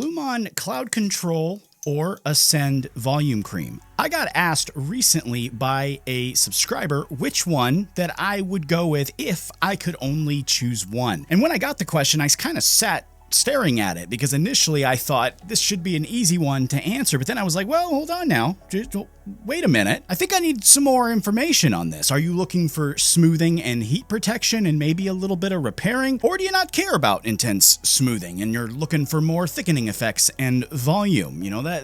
Blumaan Cloud Control or Ascend Volume Cream. I got asked recently by a subscriber which one that I would go with if I could only choose one. And when I got the question, I kind of sat staring at it because initially I thought this should be an easy one to answer, but then I was like, well, hold on now. Wait a minute. I think I need some more information on this. Are you looking for smoothing and heat protection and maybe a little bit of repairing? Or do you not care about intense smoothing and you're looking for more thickening effects and volume? You know,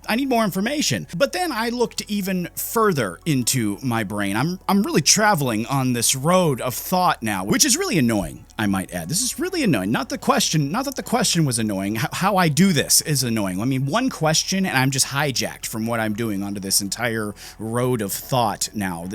I need more information. But then I looked even further into my brain. I'm really traveling on this road of thought now, which is really annoying, I might add. This is really annoying. Not that the question was annoying. How I do this is annoying. I mean, one question and I'm just hijacked from what I'm doing onto this entire road of thought now.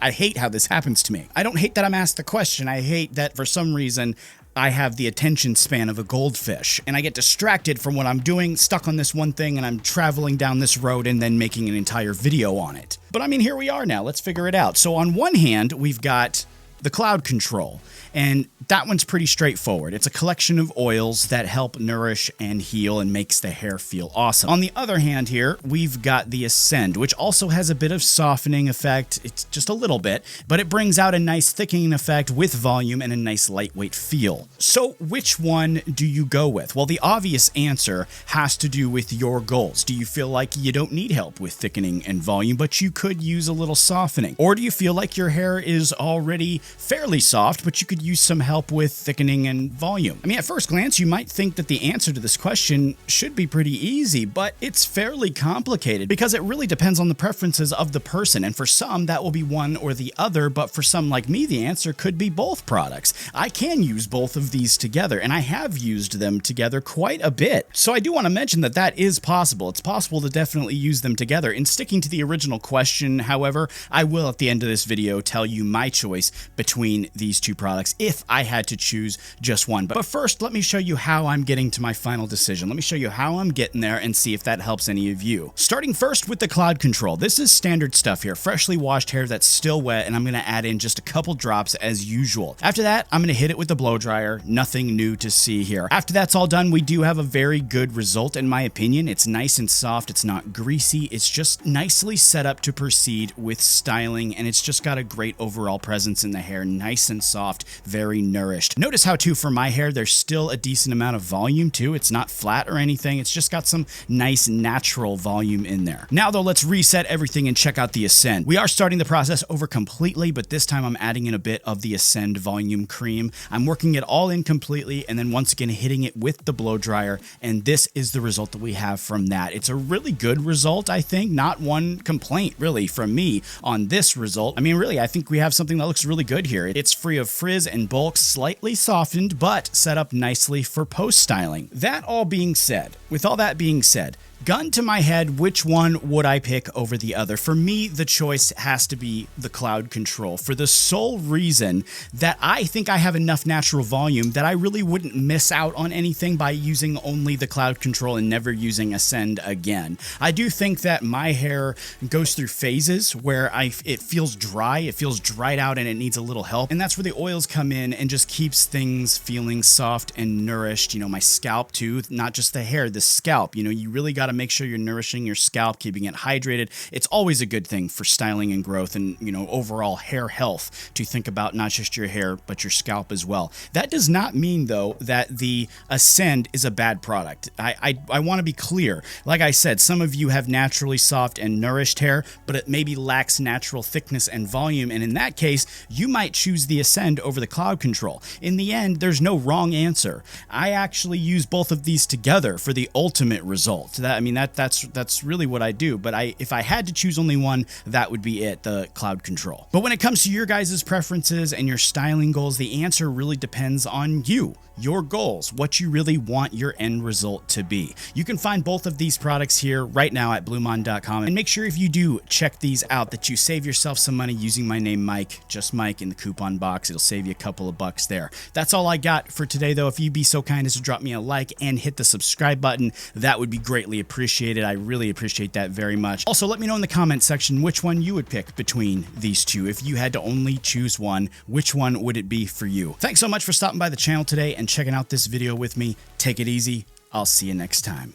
I hate how this happens to me. I don't hate that I'm asked the question. I hate that for some reason I have the attention span of a goldfish and I get distracted from what I'm doing, stuck on this one thing, and I'm traveling down this road and then making an entire video on it. But I mean, here we are now. Let's figure it out. So on one hand, we've got the cloud control, and that one's pretty straightforward. It's a collection of oils that help nourish and heal and makes the hair feel awesome. On the other hand here, we've got the Ascend, which also has a bit of softening effect. It's just a little bit, but it brings out a nice thickening effect with volume and a nice lightweight feel. So which one do you go with? Well, the obvious answer has to do with your goals. Do you feel like you don't need help with thickening and volume, but you could use a little softening? Or do you feel like your hair is already fairly soft, but you could use some help with thickening and volume? I mean, at first glance, you might think that the answer to this question should be pretty easy, but it's fairly complicated because it really depends on the preferences of the person. And for some, that will be one or the other, but for some like me, the answer could be both products. I can use both of these together, and I have used them together quite a bit. So I do want to mention that that is possible. It's possible to definitely use them together. In sticking to the original question, however, I will at the end of this video tell you my choice between these two products if I had to choose just one. But first, let me show you how I'm getting to my final decision. Let me show you how I'm getting there and see if that helps any of you. Starting first with the cloud control. This is standard stuff here, freshly washed hair that's still wet, and I'm going to add in just a couple drops as usual. After that, I'm going to hit it with the blow dryer. Nothing new to see here. After that's all done, we do have a very good result in my opinion. It's nice and soft. It's not greasy. It's just nicely set up to proceed with styling, and it's just got a great overall presence in the hair. Nice and soft, very nourished. Notice how too for my hair there's still a decent amount of volume too. It's not flat or anything. It's just got some nice natural volume in there. Now though, let's reset everything and check out the Ascend. We are starting the process over completely, but this time I'm adding in a bit of the Ascend volume cream. I'm working it all in completely and then once again hitting it with the blow dryer, and this is the result that we have from that. It's a really good result, I think. Not one complaint really from me on this result. I mean, really, I think we have something that looks really good here. It's free of frizz and bulk, slightly softened, but set up nicely for post styling. That all being said, with all that being said, gun to my head, which one would I pick over the other? For me, the choice has to be the cloud control for the sole reason that I think I have enough natural volume that I really wouldn't miss out on anything by using only the cloud control and never using Ascend again. I do think that my hair goes through phases where it feels dry, it feels dried out and it needs a little help. And that's where the oils come in and just keeps things feeling soft and nourished. You know, my scalp too, not just the hair, the scalp. You know, you really got to make sure you're nourishing your scalp, keeping it hydrated. It's always a good thing for styling and growth and, you know, overall hair health to think about not just your hair, but your scalp as well. That does not mean though that the Ascend is a bad product. I want to be clear. Like I said, some of you have naturally soft and nourished hair, but it maybe lacks natural thickness and volume. And in that case, you might choose the Ascend over the cloud control. In the end, there's no wrong answer. I actually use both of these together for the ultimate result. I mean, that's really what I do, but if I had to choose only one, that would be it, the cloud control. But when it comes to your guys' preferences and your styling goals, the answer really depends on you, your goals, what you really want your end result to be. You can find both of these products here right now at Blumaan.com, and make sure if you do check these out that you save yourself some money using my name Mike, just Mike, in the coupon box. It'll save you a couple of bucks there. That's all I got for today though. If you'd be so kind as to drop me a like and hit the subscribe button, that would be greatly appreciated. I really appreciate that very much. Also, let me know in the comment section which one you would pick between these two. If you had to only choose one, which one would it be for you? Thanks so much for stopping by the channel today and checking out this video with me. Take it easy. I'll see you next time.